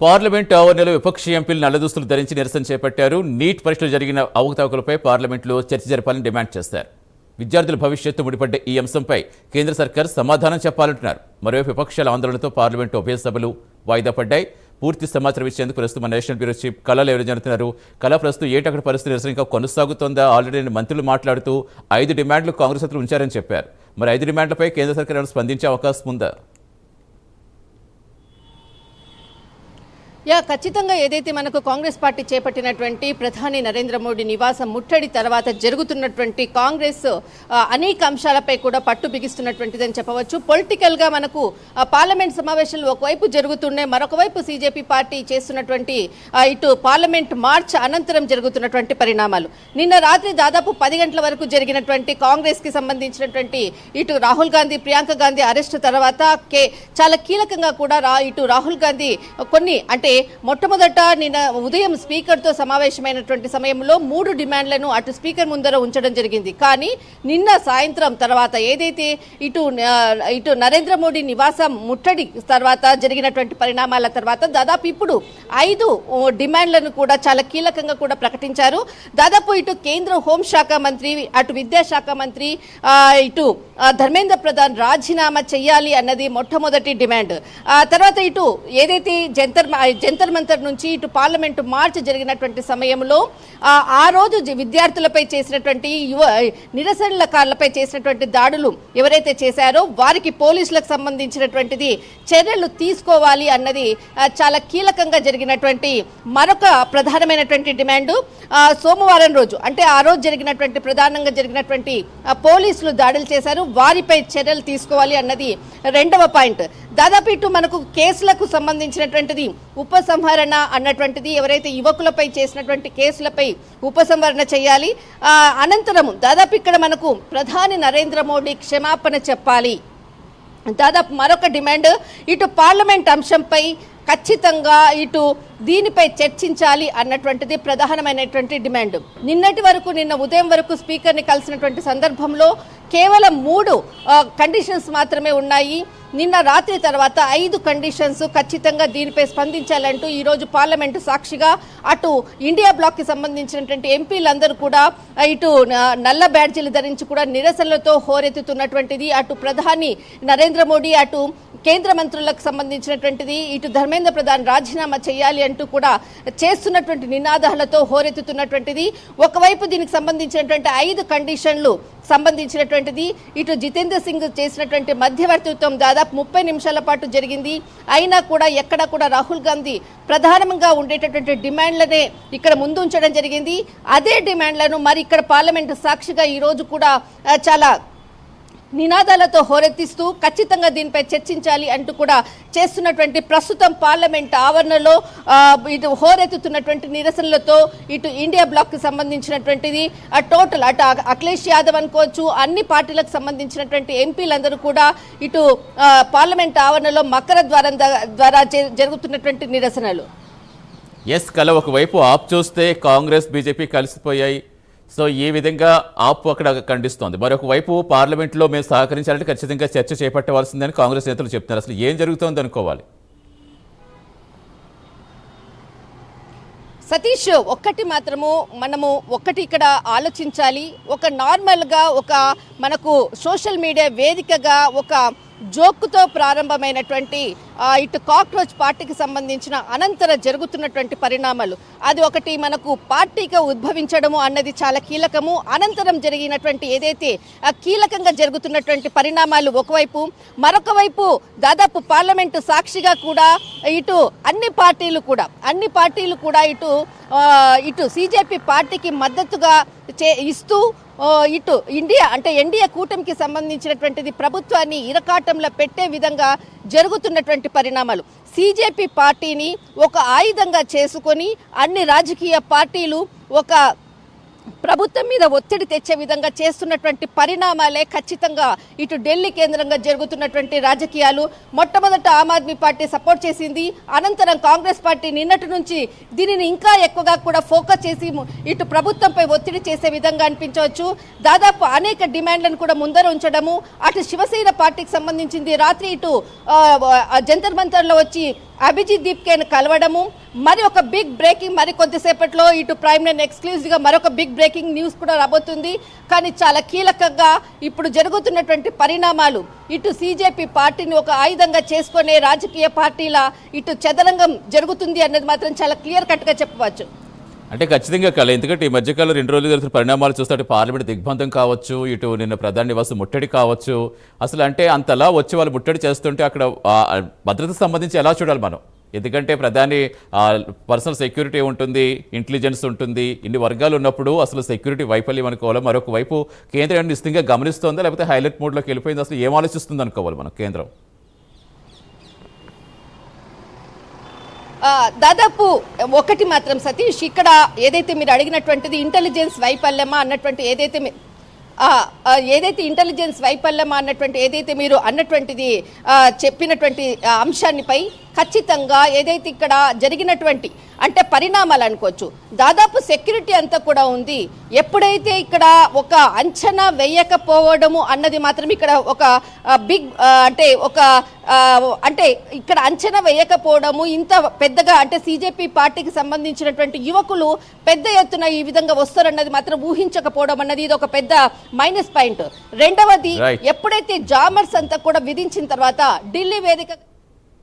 Parliament ఆవరణలో విపక్ష ఎంపీలు నల్లదుస్తులు ధరించి నిరసన చేపట్టారు. నీట్ పరీక్షలు జరిగిన అవకతవకలపై పార్లమెంట్లో చర్చ జరపాలని డిమాండ్ చేశారు. విద్యార్థుల భవిష్యత్తు ముడిపడ్డ ఈ అంశంపై కేంద్ర సర్కార్ సమాధానం చెప్పాలంటున్నారు. మరోవైపు విపక్షాల ఆందోళనతో పార్లమెంటు ఉభయ సభలు వాయిదా పడ్డాయి. పూర్తి సమాచారం ఇచ్చేందుకు ప్రస్తుతం మన నేషనల్ బ్యూరో చీఫ్ కళలు ఎవరు జరుగుతున్నారు. కళ ప్రస్తుతం ఏటక్కడ పరిస్థితి నిరసన ఇంకా కొనసాగుతోందా? ఆల్రెడీ మంత్రులు మాట్లాడుతూ 5 డిమాండ్లు కాంగ్రెస్ నేతలు ఉంచారని చెప్పారు. మరి 5 డిమాండ్లపై కేంద్ర సర్కార్ స్పందించే అవకాశం ఉందా? ఖచ్చితంగా ఏదైతే మనకు కాంగ్రెస్ పార్టీ చేపట్టినటువంటి ప్రధాని నరేంద్ర మోడీ నివాసం ముట్టడి తర్వాత జరుగుతున్నటువంటి కాంగ్రెస్ అనేక అంశాలపై కూడా పట్టు బిగిస్తున్నటువంటిదని చెప్పవచ్చు. పొలిటికల్ గా మనకు పార్లమెంట్ సమావేశాలు ఒకవైపు జరుగుతుండే, మరొక వైపు సిజేపీ పార్టీ చేస్తున్నటువంటి ఇటు పార్లమెంట్ మార్చ్ అనంతరం జరుగుతున్నటువంటి పరిణామాలు. నిన్న రాత్రి దాదాపు 10 గంటల వరకు జరిగినటువంటి కాంగ్రెస్ కి సంబంధించినటువంటి ఇటు రాహుల్ గాంధీ, ప్రియాంక గాంధీ అరెస్టు తర్వాత చాలా కీలకంగా కూడా ఇటు రాహుల్ గాంధీ కొన్ని అంటే మొట్టమొదట నిన్న ఉదయం స్పీకర్తో సమావేశమైనటువంటి సమయంలో 3 డిమాండ్లను అటు స్పీకర్ ముందర ఉంచడం జరిగింది. కానీ నిన్న సాయంత్రం తర్వాత ఏదైతే ఇటు నరేంద్ర మోడీ నివాసం ముట్టడి తర్వాత జరిగినటువంటి పరిణామాల తర్వాత దాదాపు ఇప్పుడు 5 డిమాండ్లను కూడా చాలా కీలకంగా కూడా ప్రకటించారు. దాదాపు ఇటు కేంద్ర హోంశాఖ మంత్రి, అటు విద్యాశాఖ మంత్రి, ఇటు ధర్మేంద్ర ప్రధాన్ రాజీనామా చేయాలి అన్నది మొట్టమొదటి డిమాండ్. తర్వాత ఇటు ఏదైతే జంతర్ మంతర్ నుంచి ఇటు పార్లమెంటు మార్చ్ జరిగినటువంటి సమయంలో ఆ రోజు విద్యార్థులపై చేసినటువంటి నిరసనకారులపై చేసినటువంటి దాడులు ఎవరైతే చేశారో వారికి పోలీసులకు సంబంధించినటువంటిది చర్యలు తీసుకోవాలి అన్నది చాలా కీలకంగా జరిగినటువంటి మరొక ప్రధానమైనటువంటి డిమాండు. సోమవారం రోజు అంటే ఆ రోజు జరిగినటువంటి ప్రధానంగా జరిగినటువంటి పోలీసులు దాడులు చేశారు, వారిపై చర్యలు తీసుకోవాలి అన్నది రెండవ పాయింట్. దాదాపు ఇటు మనకు కేసులకు సంబంధించినటువంటిది ఉపసంహరణ అన్నటువంటిది, ఎవరైతే యువకులపై చేసినటువంటి కేసులపై ఉపసంహరణ చేయాలి. అనంతరం దాదాపు ఇక్కడ మనకు ప్రధాని నరేంద్ర మోడీ క్షమాపణ చెప్పాలి. దాదాపు మరొక డిమాండ్ ఇటు పార్లమెంట్ అంశంపై ఖచ్చితంగా ఇటు దీనిపై చర్చించాలి అన్నటువంటిది ప్రధానమైనటువంటి డిమాండ్. నిన్న ఉదయం వరకు స్పీకర్ని కలిసినటువంటి సందర్భంలో కేవలం 3 కండిషన్స్ మాత్రమే ఉన్నాయి. నిన్న రాత్రి తర్వాత 5 కండిషన్స్ ఖచ్చితంగా దీనిపై స్పందించాలంటూ ఈరోజు పార్లమెంటు సాక్షిగా అటు ఇండియా బ్లాక్ కి సంబంధించినటువంటి ఎంపీలందరూ కూడా ఇటు నల్ల బ్యాడ్జీలు ధరించి కూడా నిరసనలతో హోరెత్తుతున్నటువంటిది. అటు ప్రధాని నరేంద్ర మోడీ, అటు కేంద్ర మంత్రులకు సంబంధించినటువంటిది, ఇటు ధర్మేంద్ర ప్రధాన్ రాజీనామా చేయాలి అంటూ కూడా చేస్తున్నటువంటి నినాదాలతో హోరెత్తుతున్నటువంటిది. ఒకవైపు దీనికి సంబంధించినటువంటి 5 కండిషన్లు సంబంధించినటువంటిది ఇటు జితేంద్ర సింగ్ చేసినటువంటి మధ్యవర్తిత్వం దాదాపు 30 నిమిషాల పాటు జరిగింది. అయినా కూడా ఎక్కడ కూడా రాహుల్ గాంధీ ప్రధానంగా ఉండేటటువంటి డిమాండ్లనే ఇక్కడ ముందు ఉంచడం జరిగింది. అదే డిమాండ్లను మరి ఇక్కడ పార్లమెంటు సాక్షిగా ఈరోజు కూడా చాలా నినాదాలతో హోరెత్తిస్తూ ఖచ్చితంగా దీనిపై చర్చించాలి అంటూ కూడా చేస్తున్నటువంటి ప్రస్తుతం పార్లమెంట్ ఆవరణలో ఇటు హోరెత్తుతున్నటువంటి నిరసనలతో ఇటు ఇండియా బ్లాక్ కి సంబంధించినటువంటిది టోటల్ అటు అఖిలేష్ యాదవ్ అనుకోవచ్చు, అన్ని పార్టీలకు సంబంధించినటువంటి ఎంపీలందరూ కూడా ఇటు పార్లమెంట్ ఆవరణలో మకర ద్వారం ద్వారా జరుగుతున్నటువంటి నిరసనలు. కల ఒకవైపు ఆప్ చూస్తే కాంగ్రెస్, బీజేపీ కలిసిపోయాయి. సో ఈ విధంగా ఆప్ అక్కడ ఖండిస్తోంది. మరొక వైపు పార్లమెంట్లో మేము సహకరించాలంటే ఖచ్చితంగా చర్చ చేపట్టవలసిందని కాంగ్రెస్ నేతలు చెప్తున్నారు. అసలు ఏం జరుగుతోంది అనుకోవాలి? సతీష్, మనము ఇక్కడ ఆలోచించాలి. ఒక నార్మల్గా మనకు సోషల్ మీడియా వేదికగా ఒక జోక్కుతో ప్రారంభమైనటువంటి ఇటు కాక్రోచ్ పార్టీకి సంబంధించిన అనంతర జరుగుతున్నటువంటి పరిణామాలు, అది ఒకటి మనకు పార్టీగా ఉద్భవించడము అన్నది చాలా కీలకము. అనంతరం జరిగినటువంటి ఏదైతే కీలకంగా జరుగుతున్నటువంటి పరిణామాలు ఒకవైపు, మరొక వైపు దాదాపు పార్లమెంటు సాక్షిగా కూడా ఇటు అన్ని పార్టీలు కూడా ఇటు సిజేపీ పార్టీకి మద్దతుగా ఇస్తూ ఇటు ఎన్డీఏ కూటమికి సంబంధించినటువంటిది ప్రభుత్వాన్ని ఇరకాటంలో పెట్టే విధంగా జరుగుతున్నటువంటి పరిణామాలు. సిజేపీ పార్టీని ఒక ఆయుధంగా చేసుకొని అన్ని రాజకీయ పార్టీలు ఒక ప్రభుత్వం మీద ఒత్తిడి తెచ్చే విధంగా చేస్తున్నటువంటి పరిణామాలే ఖచ్చితంగా ఇటు ఢిల్లీ కేంద్రంగా జరుగుతున్నటువంటి రాజకీయాలు. మొట్టమొదట ఆమ్ ఆద్మీ పార్టీ సపోర్ట్ చేసింది, అనంతరం కాంగ్రెస్ పార్టీ నిన్నటి నుంచి దీనిని ఇంకా ఎక్కువగా కూడా ఫోకస్ చేసి ఇటు ప్రభుత్వంపై ఒత్తిడి చేసే విధంగా అనిపించవచ్చు. దాదాపు అనేక డిమాండ్లను కూడా ముందర ఉంచడము, అటు శివసేన పార్టీకి సంబంధించింది రాత్రి ఇటు జంతర్ మంతర్లో వచ్చి అభిజిత్ దీప్కేను కలవడము, మరి ఒక బిగ్ బ్రేకింగ్, మరి కొద్దిసేపట్లో ఇటు ప్రైమ్ లైన్ ఎక్స్క్లూజివ్గా మరొక బిగ్ బ్రేకింగ్ న్యూస్ కూడా రాబోతుంది. కానీ చాలా కీలకంగా ఇప్పుడు జరుగుతున్నటువంటి పరిణామాలు ఇటు సిజేపీ పార్టీని ఒక ఆయుధంగా చేసుకునే రాజకీయ పార్టీల ఇటు చదరంగం జరుగుతుంది అన్నది మాత్రం చాలా క్లియర్ కట్గా చెప్పవచ్చు. అంటే ఖచ్చితంగా కల, ఎందుకంటే ఈ మధ్యకాలం 2 రోజులు జరిగిన పరిణామాలు చూస్తే అటు పార్లమెంట్ దిగ్బంధం కావచ్చు, ఇటు నిన్న ప్రధాని నివాసం ముట్టడి కావచ్చు, అసలు అంటే అంతలా వచ్చి వాళ్ళు ముట్టడి చేస్తుంటే అక్కడ భద్రతకు సంబంధించి ఎలా చూడాలి మనం? ఎందుకంటే ప్రధాని పర్సనల్ సెక్యూరిటీ ఉంటుంది, ఇంటెలిజెన్స్ ఉంటుంది, ఇన్ని వర్గాలు ఉన్నప్పుడు అసలు సెక్యూరిటీ వైఫల్యం అనుకోవాలి. మరొక వైపు కేంద్రం నిశ్చితంగా గమనిస్తోందా, లేకపోతే హైలైట్ మోడ్లోకి వెళ్ళిపోయింది? అసలు ఏం ఆలోచిస్తుంది అనుకోవాలి మనం కేంద్రం? దాదాపు ఒకటి మాత్రం సతీష్, ఇక్కడ ఏదైతే మీరు అడిగినటువంటిది ఇంటెలిజెన్స్ వైఫల్యమా అన్నటువంటి ఏదైతే ఇంటెలిజెన్స్ వైఫల్యమా అన్నటువంటి ఏదైతే మీరు అన్నటువంటిది చెప్పినటువంటి అంశాన్నిపై ఖచ్చితంగా ఏదైతే ఇక్కడ జరిగినటువంటి అంటే పరిణామాలు అనుకోవచ్చు, దాదాపు సెక్యూరిటీ అంతా కూడా ఉంది. ఎప్పుడైతే ఇక్కడ ఒక అంచనా వేయకపోవడము అన్నది మాత్రం ఇక్కడ ఒక బిగ్ అంటే ఇక్కడ అంచనా వేయకపోవడము, ఇంత పెద్దగా అంటే సిజేపీ పార్టీకి సంబంధించినటువంటి యువకులు పెద్ద ఎత్తున ఈ విధంగా వస్తారన్నది మాత్రం ఊహించకపోవడం అన్నది ఇది ఒక పెద్ద మైనస్ పాయింట్. రెండవది, ఎప్పుడైతే జామర్స్ అంతా కూడా విధించిన తర్వాత ఢిల్లీ వేదిక